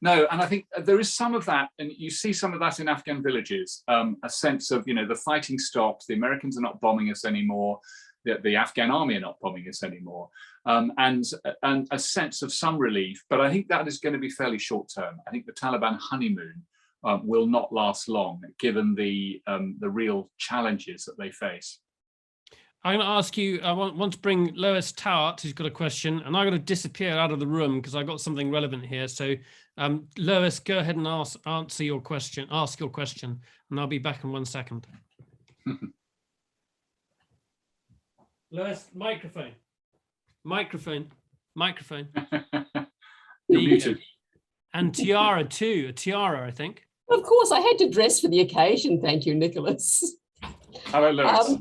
No, and I think there is some of that, and you see some of that in Afghan villages, a sense of, the fighting stopped, the Americans are not bombing us anymore, the Afghan army are not bombing us anymore, and a sense of some relief. But I think that is going to be fairly short term. I think the Taliban honeymoon will not last long, given the real challenges that they face. I'm going to ask you, I want to bring Lois Towart, who's got a question, and I'm going to disappear out of the room because I got something relevant here. So Lois, go ahead and ask your question, and I'll be back in 1 second. Lois, microphone. You're muted. And tiara too, a tiara, I think. Of course, I had to dress for the occasion. Thank you, Nicholas. Hello, Lois.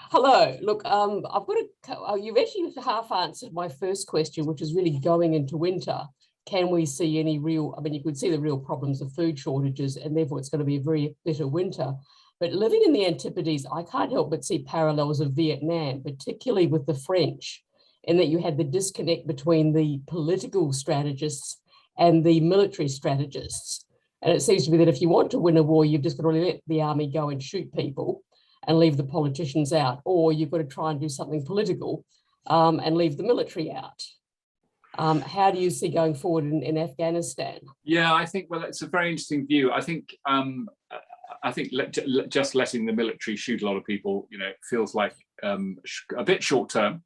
Hello. Look, you've actually half answered my first question, which is really going into winter. Can we see any real, you could see the real problems of food shortages, and therefore it's going to be a very bitter winter. But living in the Antipodes, I can't help but see parallels of Vietnam, particularly with the French, in that you had the disconnect between the political strategists and the military strategists. And it seems to me that if you want to win a war, you've just got to let the army go and shoot people and leave the politicians out, or you've got to try and do something political and leave the military out. How do you see going forward in Afghanistan? Yeah, I think, well, it's a very interesting view. I think just letting the military shoot a lot of people, feels like a bit short term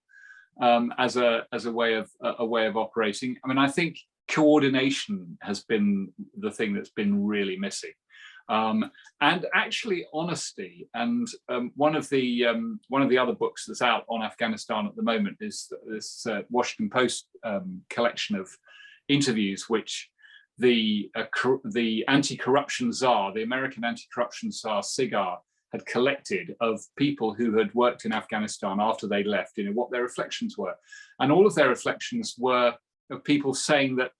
as a way of operating. I think coordination has been the thing that's been really missing. And actually honesty. And one of the other books that's out on Afghanistan at the moment is this Washington Post collection of interviews, which the anti-corruption czar, the American anti-corruption czar Sigar, had collected of people who had worked in Afghanistan after they left, what their reflections were. And all of their reflections were of people saying that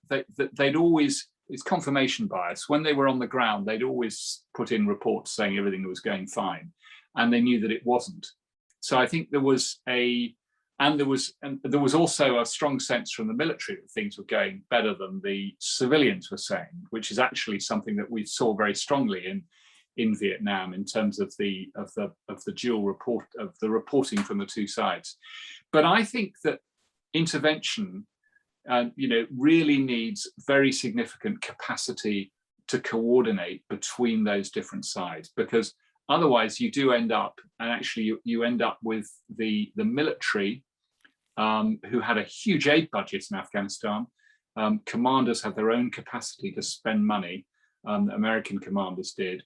they'd always, it's confirmation bias. When they were on the ground, they'd always put in reports saying everything was going fine, and they knew that it wasn't. So I think there was also a strong sense from the military that things were going better than the civilians were saying, which is actually something that we saw very strongly in Vietnam in terms of the dual report of the reporting from the two sides. But I think that intervention really needs very significant capacity to coordinate between those different sides, because otherwise you do end up, and actually you end up with the military who had a huge aid budget in Afghanistan. Commanders have their own capacity to spend money. American commanders did.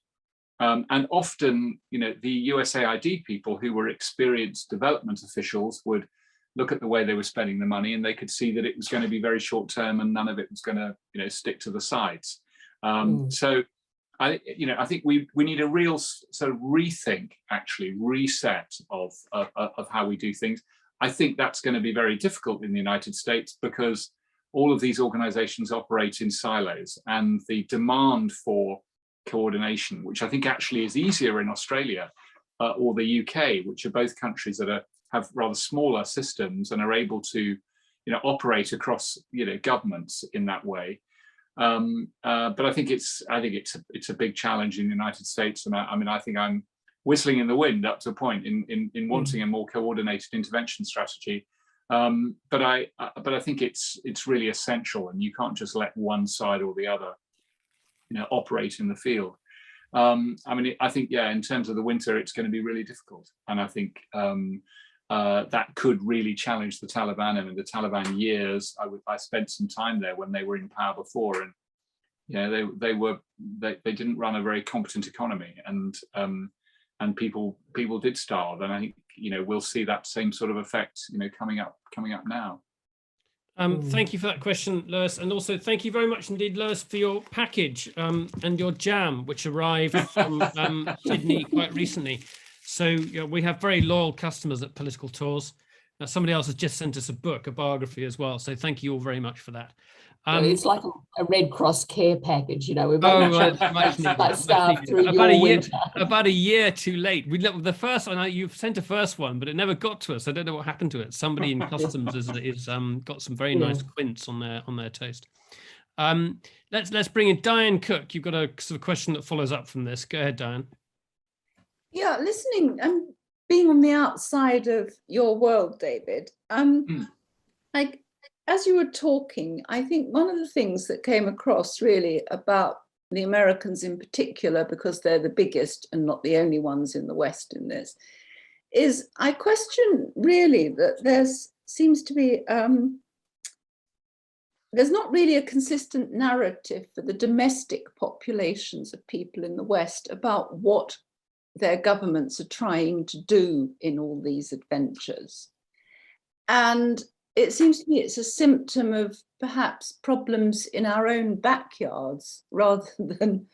And often, the USAID people who were experienced development officials would look at the way they were spending the money, and they could see that it was going to be very short term and none of it was going to stick to the sides. So I think we need a real sort of rethink, actually reset of how we do things. I think that's going to be very difficult in the United States because all of these organizations operate in silos, and the demand for coordination, which I think actually is easier in Australia or the UK, which are both countries that have rather smaller systems and are able to operate across governments in that way. But I think it's a big challenge in the United States, and I think I'm whistling in the wind up to a point in wanting a more coordinated intervention strategy. But I think it's really essential, and you can't just let one side or the other operate in the field. I think in terms of the winter, it's going to be really difficult, and I think that could really challenge the Taliban. And in the Taliban years, I spent some time there when they were in power before, and they didn't run a very competent economy, and people did starve. And I think we'll see that same sort of effect coming up now. Thank you for that question, Lewis, and also thank you very much indeed, Lewis, for your package and your jam, which arrived from Sydney quite recently. So we have very loyal customers at Political Tours. Now, somebody else has just sent us a book, a biography as well. So thank you all very much for that. Well, it's like a Red Cross care package, we're much needed, staff through your winter. About a year too late. The first one, you've sent a first one, but it never got to us. I don't know what happened to it. Somebody in customs is got some very nice quints on their toast. Let's bring in Diane Cook. You've got a sort of question that follows up from this. Go ahead, Diane. Yeah, listening and being on the outside of your world, David. As you were talking, I think one of the things that came across really about the Americans in particular, because they're the biggest and not the only ones in the West in this, is I question really that seems to be, there's not really a consistent narrative for the domestic populations of people in the West about what their governments are trying to do in all these adventures. And it seems to me it's a symptom of perhaps problems in our own backyards rather than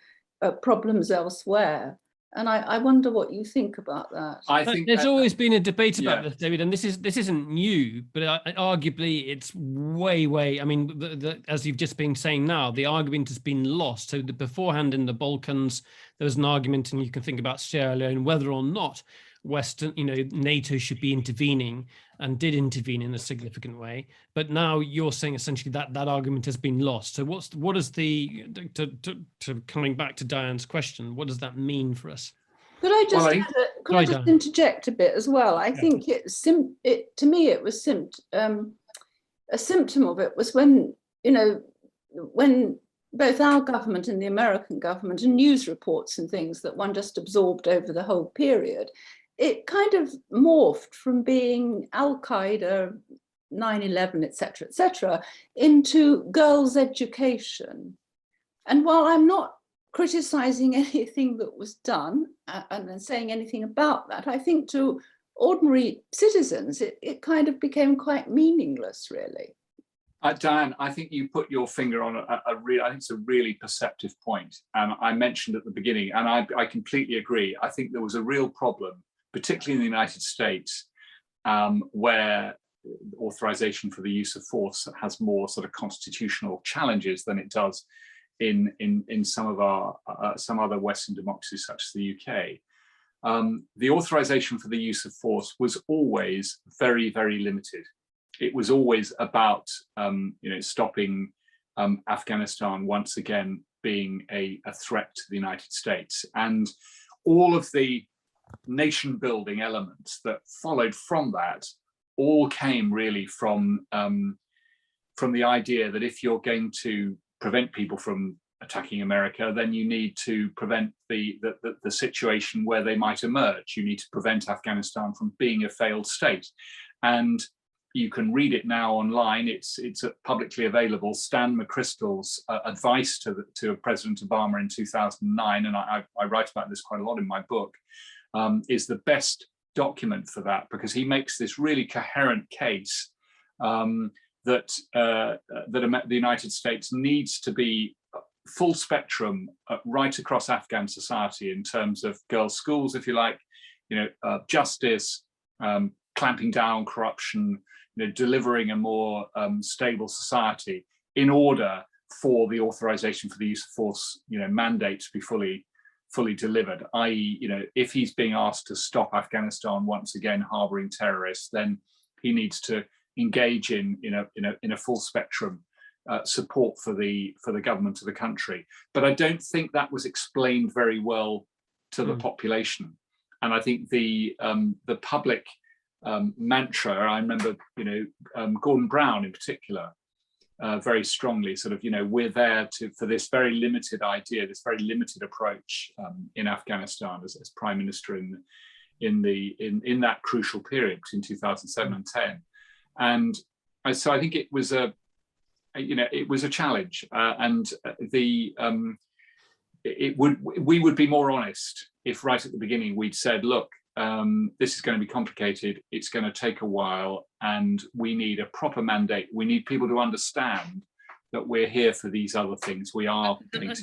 problems elsewhere. And I wonder what you think about that. I think there's always been a debate about this, David, and this isn't new, but arguably it's way. I mean, as you've just been saying now, the argument has been lost. So beforehand in the Balkans, there was an argument, and you can think about Sierra Leone, whether or not Western, NATO should be intervening, and did intervene in a significant way. But now you're saying essentially that argument has been lost. So what is to coming back to Diane's question, what does that mean for us? Could I just interject a bit as well? I think to me it was a symptom of it was when both our government and the American government, and news reports and things that one just absorbed over the whole period, it kind of morphed from being Al-Qaeda, 9/11, etc., into girls' education. And while I'm not criticizing anything that was done and then saying anything about that, I think to ordinary citizens, it kind of became quite meaningless, really. Diane, I think you put your finger on I think it's a really perceptive point. And I mentioned at the beginning, and I completely agree. I think there was a real problem, particularly in the United States, where authorization for the use of force has more sort of constitutional challenges than it does in some other Western democracies, such as the UK. The authorization for the use of force was always very, very limited. It was always about stopping Afghanistan once again being a threat to the United States, and all of the nation building elements that followed from that all came really from the idea that if you're going to prevent people from attacking America, then you need to prevent the situation where they might emerge. You need to prevent Afghanistan from being a failed state. And you can read it now online. It's publicly available. Stan McChrystal's advice to President Obama in 2009, and I write about this quite a lot in my book, is the best document for that, because he makes this really coherent case that the United States needs to be full spectrum right across Afghan society in terms of girls' schools, if you like, justice, clamping down on corruption, delivering a more stable society, in order for the authorization for the use of force, mandate to be fully delivered. I.e., if he's being asked to stop Afghanistan once again harboring terrorists, then he needs to engage in a full spectrum support for the government of the country. But I don't think that was explained very well to the population. And I think the public mantra, I remember, Gordon Brown in particular, very strongly sort of, we're there for this very limited idea, this very limited approach in Afghanistan as Prime Minister in that crucial period between 2007 and 10. And so I think it was a challenge, and we would be more honest if right at the beginning we'd said, look, this is going to be complicated, it's going to take a while, and we need a proper mandate. We need people to understand that we're here for these other things. We are going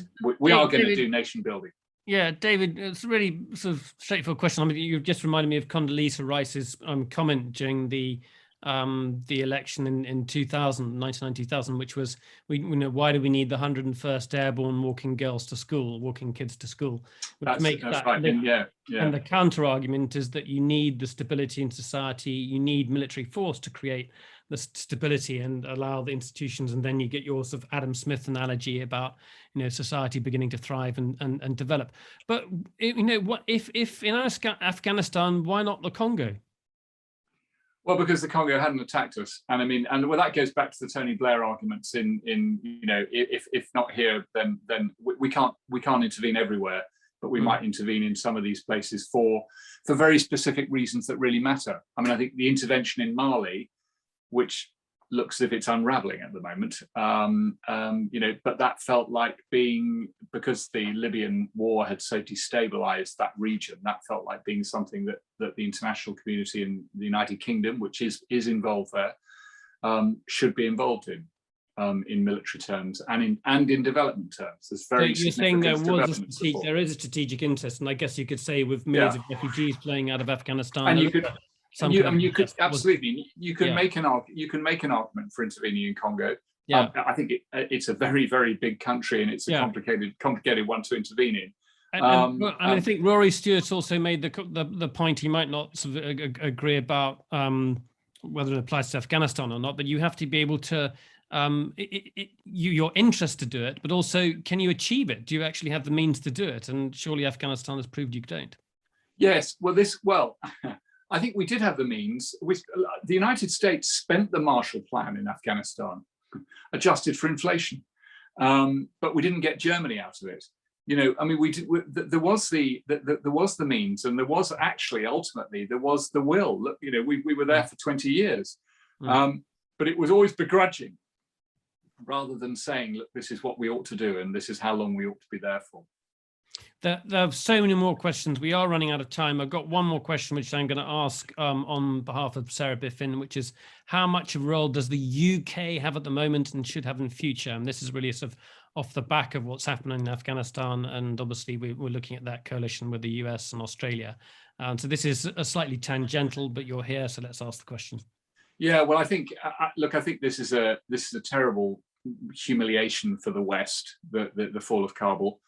to do nation building. Yeah, David, it's a really sort of straightforward question. I mean, you've just reminded me of Condoleezza Rice's comment during the election in 1999-2000, which was, why do we need the 101st Airborne walking kids to school? That's right. And the counter argument is that you need the stability in society, you need military force to create the stability and allow the institutions, and then you get your sort of Adam Smith analogy about society beginning to thrive and develop. But what if in Afghanistan, why not the Congo? Well, because the Congo hadn't attacked us, and that goes back to the Tony Blair arguments. If not here, then we can't intervene everywhere, but we might intervene in some of these places for very specific reasons that really matter. I mean, I think the intervention in Mali, which looks as if it's unraveling at the moment, but that felt like because the Libyan war had so destabilized that region, that felt like being something that the international community in the United Kingdom, which is involved there, should be involved in military terms and in development terms. There's very so you're saying there is a strategic interest, and I guess you could say with millions of refugees playing out of Afghanistan, and you could make an argument for intervening in Congo. Yeah, I think it's a very, very big country, and it's a complicated one to intervene in. I think Rory Stewart also made the point, he might not sort of agree about whether it applies to Afghanistan or not, but you have to be able to you're interested to do it, but also, can you achieve it? Do you actually have the means to do it? And surely Afghanistan has proved you don't. Yes, I think we did have the means. The United States spent the Marshall Plan in Afghanistan, adjusted for inflation, but we didn't get Germany out of it. There was the means, and there was actually ultimately there was the will. We were there for 20 years, but it was always begrudging, rather than saying, look, this is what we ought to do, and this is how long we ought to be there for. There are so many more questions. We are running out of time. I've got one more question, which I'm going to ask on behalf of Sarah Biffin, which is, how much of a role does the UK have at the moment and should have in future? And this is really sort of off the back of what's happening in Afghanistan. And obviously, we're looking at that coalition with the US and Australia. So this is a slightly tangential, but you're here, so let's ask the question. Yeah, well, I think, I think this is a terrible humiliation for the West, the fall of Kabul.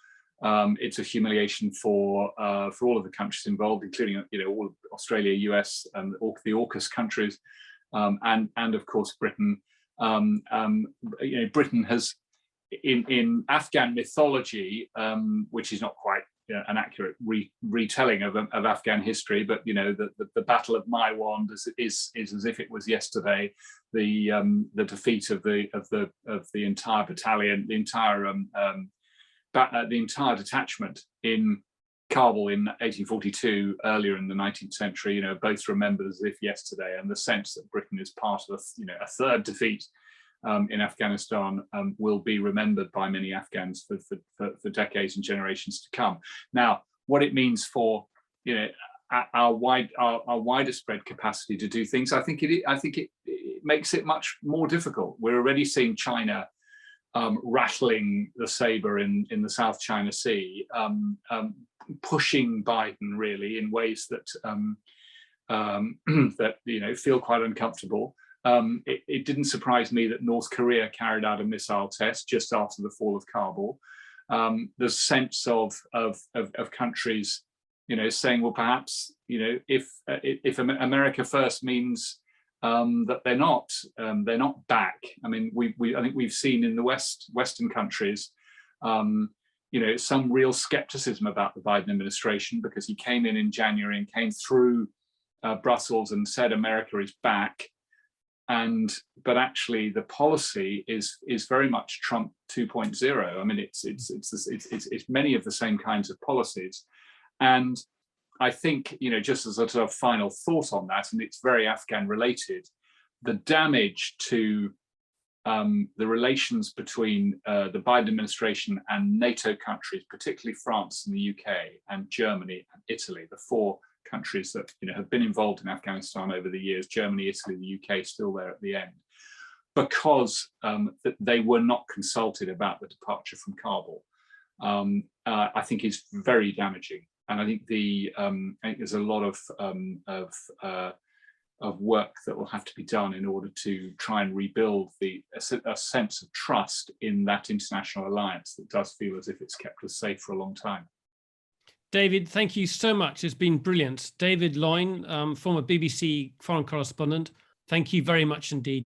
It's a humiliation for all of the countries involved, including all of Australia, US, and the AUKUS countries, and of course Britain. Britain has, in Afghan mythology, which is not quite an accurate retelling of Afghan history, but the Battle of Maiwand is as if it was yesterday. The defeat of the entire battalion, the entire detachment in Kabul in 1842, earlier in the 19th century, both remembered as if yesterday, and the sense that Britain is part of a third defeat in Afghanistan will be remembered by many Afghans for decades and generations to come. Now, what it means for our wider spread capacity to do things, I think it makes it much more difficult. We're already seeing China rattling the saber in the South China Sea, pushing Biden really in ways that that feel quite uncomfortable. It didn't surprise me that North Korea carried out a missile test just after the fall of Kabul. The sense of countries, saying, well, perhaps if America first means that they're not back. I mean, I think we've seen in the Western countries, some real skepticism about the Biden administration, because he came in January and came through Brussels and said America is back, but actually the policy is very much Trump 2.0. I mean, it's many of the same kinds of policies, and I think, just as a sort of final thought on that, and it's very Afghan related, the damage to the relations between the Biden administration and NATO countries, particularly France and the UK and Germany and Italy, the four countries that have been involved in Afghanistan over the years, Germany, Italy, the UK still there at the end, because they were not consulted about the departure from Kabul, I think is very damaging. And I think I think there's a lot of work that will have to be done in order to try and rebuild a sense of trust in that international alliance that does feel as if it's kept us safe for a long time. David, thank you so much. It's been brilliant. David Loyn, former BBC foreign correspondent, thank you very much indeed.